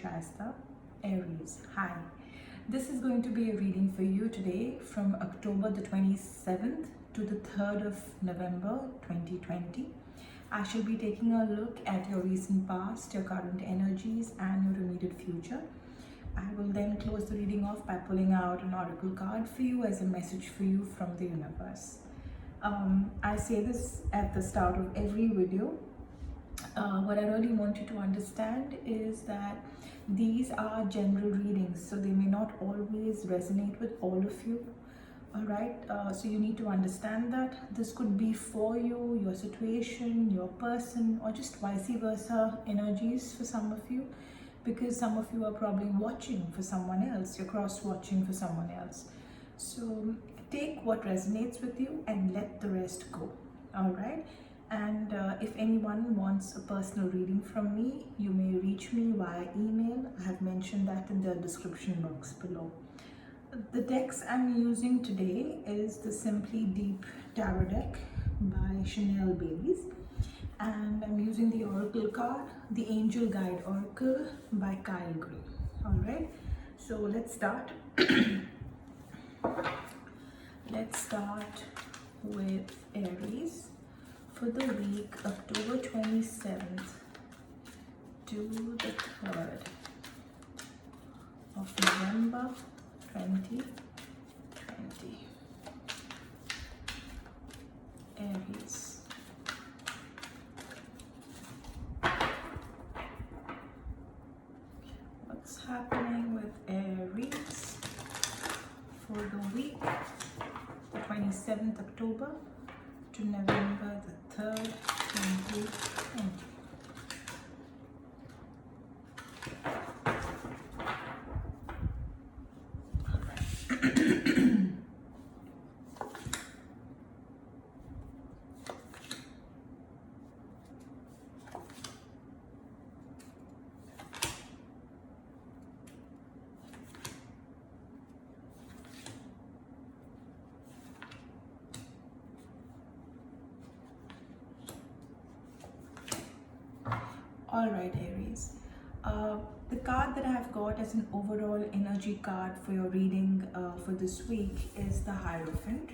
Shasta, Aries. Hi. This is going to be a reading for you today from October the 27th to the 3rd of November 2020. I shall be taking a look at your recent past, your current energies, and your immediate future. I will then close the reading off by pulling out an oracle card for you as a message for you from the universe. I say this at the start of every video. What I really want you to understand is that these are general readings, so they may not always resonate with all of you. All right, so you need to understand that this could be for you, your situation, your person, or just vice versa energies for some of you, because some of you are probably watching for someone else, you're cross watching for someone else. So take what resonates with you and let the rest go. All right. And if anyone wants a personal reading from me, you may reach me via email. I have mentioned that in the description box below. The decks I'm using today is the Simply Deep Tarot deck by Chanel Bailey's, and I'm using the Oracle card, the Angel Guide Oracle by Kyle Gray. All right, so let's start. Let's start with Aries for the week October 27th to the 3rd of November 2020. Aries. What's happening with Aries for the week, the 27th October to November the 3rd, 2020? All right, Aries. The card that I have got as an overall energy card for your reading for this week is the Hierophant.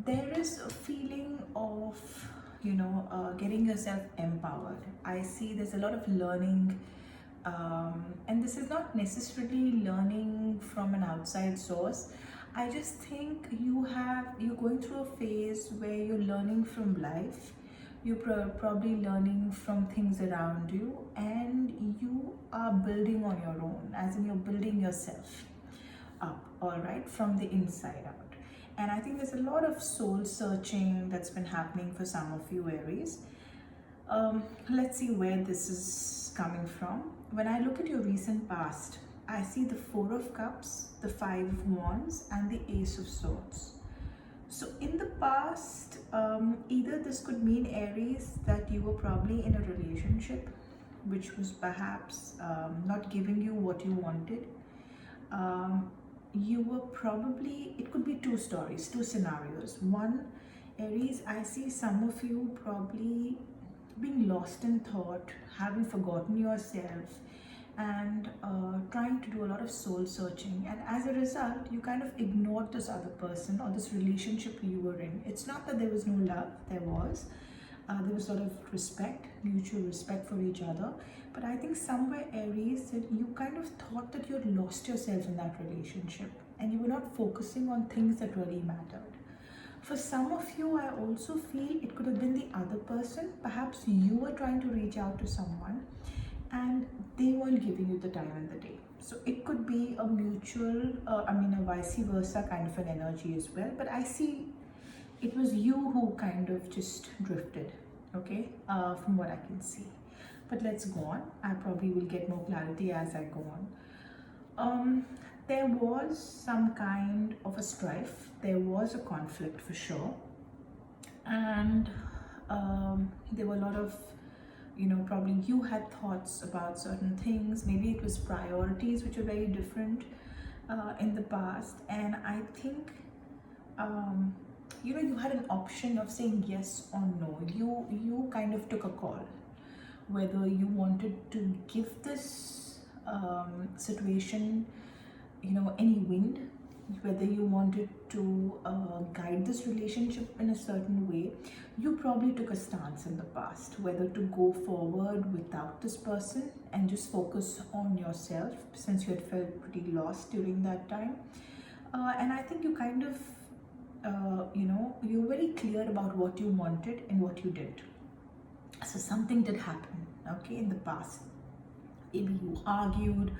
There is a feeling of, getting yourself empowered. I see there's a lot of learning, and this is not necessarily learning from an outside source. I just think you're going through a phase where you're learning from life. You're probably learning from things around you, and you are building on your own, as in you're building yourself up, all right, from the inside out. And I think there's a lot of soul searching that's been happening for some of you, Aries. Let's see where this is coming from. When I look at your recent past, I see the Four of Cups, the Five of Wands, and the Ace of Swords. So in the past, either this could mean, Aries, that you were probably in a relationship which was perhaps not giving you what you wanted. You were probably, it could be two stories, two scenarios. One, Aries, I see some of you probably being lost in thought, having forgotten yourself, and trying to do a lot of soul searching, and as a result you kind of ignored this other person or this relationship you were in. It's not that there was no love, there was sort of respect, mutual respect for each other, but I think somewhere, Aries, that you kind of thought that you had lost yourself in that relationship and you were not focusing on things that really mattered. For some of you, I also feel it could have been the other person. Perhaps you were trying to reach out to someone and they weren't giving you the time in the day. So it could be a mutual, a vice versa kind of an energy as well. But I see it was you who kind of just drifted, okay, from what I can see. But let's go on. I probably will get more clarity as I go on. There was some kind of a strife. There was a conflict for sure. And there were a lot of, probably you had thoughts about certain things. Maybe it was priorities which are very different in the past. And I think, you had an option of saying yes or no. You kind of took a call. whether you wanted to give this situation, any wind, whether you wanted to guide this relationship in a certain way. You probably took a stance in the past, whether to go forward without this person and just focus on yourself, since you had felt pretty lost during that time. And I think you kind of, you're very clear about what you wanted and what you did. So something did happen, okay, in the past. Maybe you argued,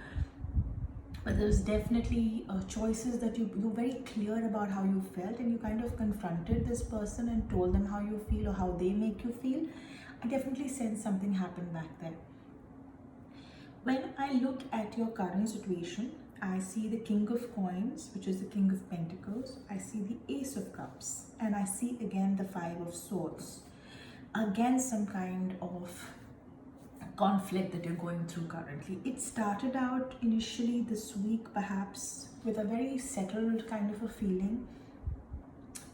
but there's definitely choices that you're very clear about how you felt, and you kind of confronted this person and told them how you feel or how they make you feel. I definitely sense something happened back then. When I look at your current situation, I see the King of Coins, which is the King of Pentacles. I see the Ace of Cups, and I see again the Five of Swords. Again, some kind of conflict that you're going through currently. It started out initially this week, perhaps, with a very settled kind of a feeling,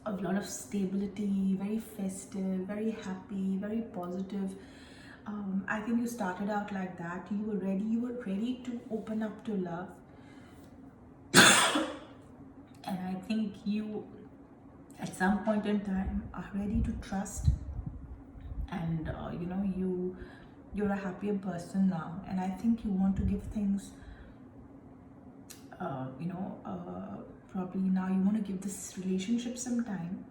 a lot of stability, very festive, very happy, very positive. I think you started out like that. You were ready to open up to love. And I think you, at some point in time, are ready to trust. And you're a happier person now. And I think you want to give things, probably now you want to give this relationship some time.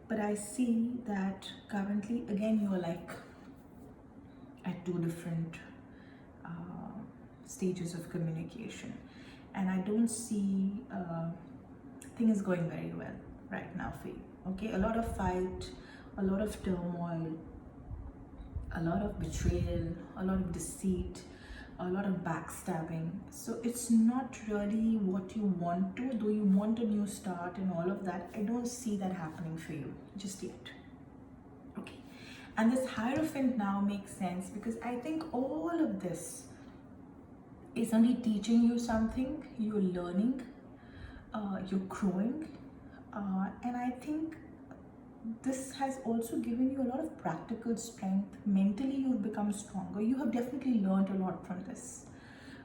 But I see that currently, again, you're like at two different stages of communication, and I don't see things going very well right now for you. Okay, a lot of fight, a lot of turmoil, a lot of betrayal, a lot of deceit, a lot of backstabbing. So it's not really what you want to, though you want a new start and all of that. I don't see that happening for you just yet. Okay, and this Hierophant now makes sense, because I think all of this is only teaching you something. You're learning, you're growing, and I think this has also given you a lot of practical strength. Mentally, you've become stronger. You have definitely learned a lot from this.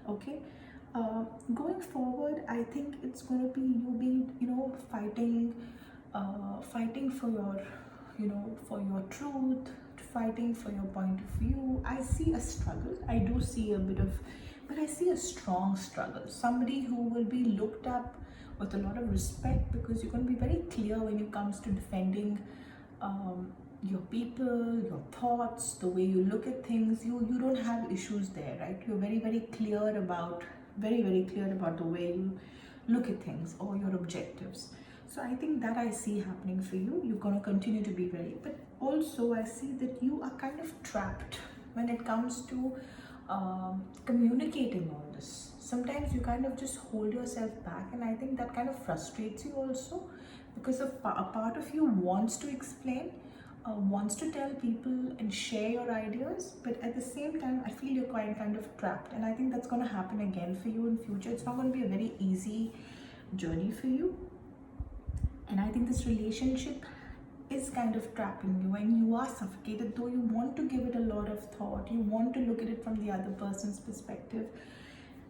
Okay, going forward, I think it's going to be you being, fighting for your, for your truth, fighting for your point of view. I see a struggle. I do see a bit of, but I see a strong struggle. Somebody who will be looked up with a lot of respect, because you're going to be very clear when it comes to defending your people, your thoughts, the way you look at things. You don't have issues there, right? You're very, very clear about the way you look at things or your objectives. So I think that I see happening for you. You're going to continue to be very, but also I see that you are kind of trapped when it comes to communicating all this. Sometimes you kind of just hold yourself back, and I think that kind of frustrates you also, because a part of you wants to explain, wants to tell people and share your ideas, but at the same time I feel you're kind of trapped. And I think that's going to happen again for you in future. It's not going to be a very easy journey for you, and I think this relationship is kind of trapping you, and you are suffocated, though you want to give it a lot of thought. You want to look at it from the other person's perspective,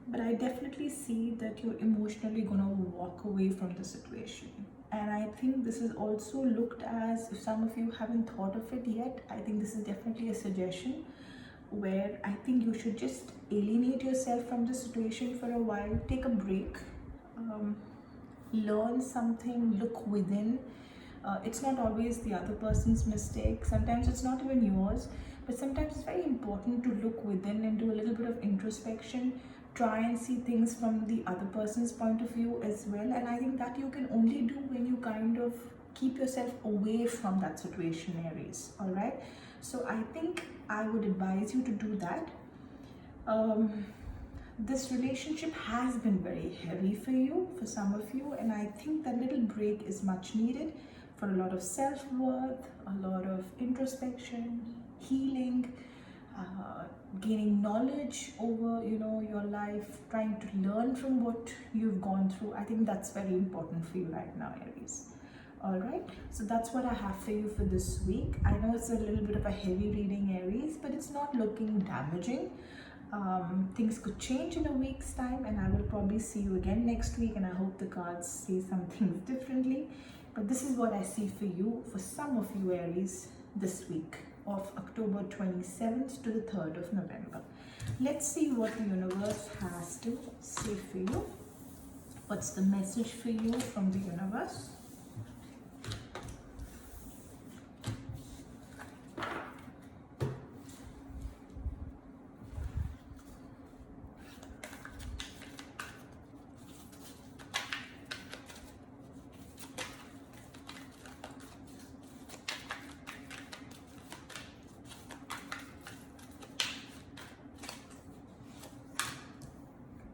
but I definitely see that you're emotionally going to walk away from the situation. And I think this is also looked as, if some of you haven't thought of it yet, I think this is definitely a suggestion where I think you should just alienate yourself from the situation for a while, take a break, learn something, look within. It's not always the other person's mistake. Sometimes it's not even yours, but sometimes it's very important to look within and do a little bit of introspection. Try and see things from the other person's point of view as well. And I think that you can only do when you kind of keep yourself away from that situation, Aries. All right. So I think I would advise you to do that. This relationship has been very heavy for you, for some of you, and I think that little break is much needed for a lot of self-worth, a lot of introspection, healing, gaining knowledge over your life, trying to learn from what you've gone through. I think that's very important for you right now, Aries. All right, so that's what I have for you for this week. I know it's a little bit of a heavy reading, Aries, but it's not looking damaging. Things could change in a week's time, and I will probably see you again next week, and I hope the cards say some things differently. But this is what I see for you, for some of you Aries, this week of October 27th to the 3rd of November. Let's see what the universe has to say for you. What's the message for you from the universe?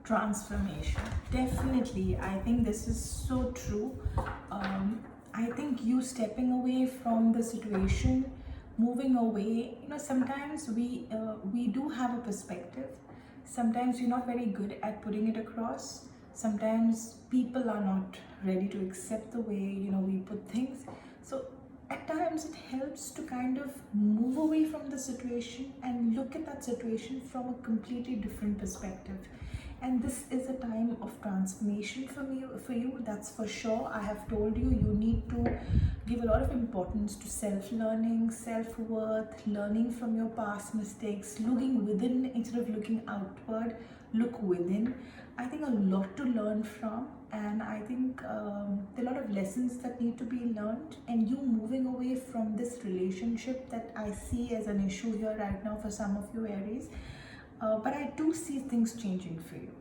Transformation. Definitely, I think this is so true. I think you stepping away from the situation, moving away. Sometimes we do have a perspective. Sometimes we're not very good at putting it across. Sometimes people are not ready to accept the way we put things. So at times it helps to kind of move away from the situation and look at that situation from a completely different perspective. And this is a time of transformation for you, that's for sure. I have told you, you need to give a lot of importance to self-learning, self-worth, learning from your past mistakes, looking within instead of looking outward. Look within. I think a lot to learn from, and I think there are a lot of lessons that need to be learned, and you moving away from this relationship that I see as an issue here right now for some of you Aries. But I do see things changing for you.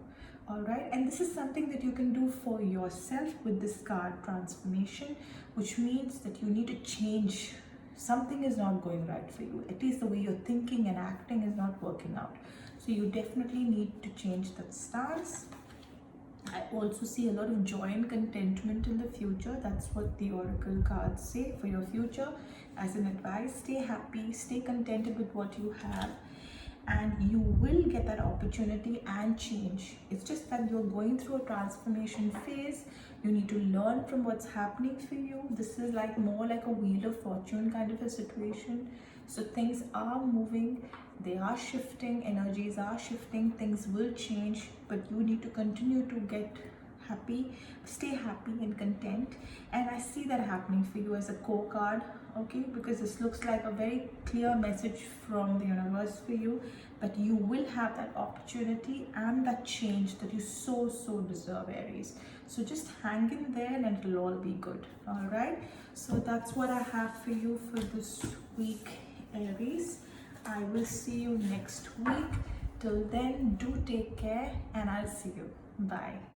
All right, and this is something that you can do for yourself with this card transformation, which means that you need to change. Something is not going right for you. At least the way you're thinking and acting is not working out. So you definitely need to change that stance. I also see a lot of joy and contentment in the future. That's what the oracle cards say for your future. As an advice, stay happy, stay contented with what you have, and you will get that opportunity and change. It's just that you're going through a transformation phase. You need to learn from what's happening for you. This is like more like a wheel of fortune kind of a situation. So things are moving, they are shifting, energies are shifting, things will change, but you need to continue to get happy, stay happy and content. And I see that happening for you as a core card, okay, because this looks like a very clear message from the universe for you, but you will have that opportunity and that change that you so deserve, Aries. So just hang in there and it'll all be good. All right, so that's what I have for you for this week, Aries. I will see you next week. Till then, do take care, and I'll see you. Bye.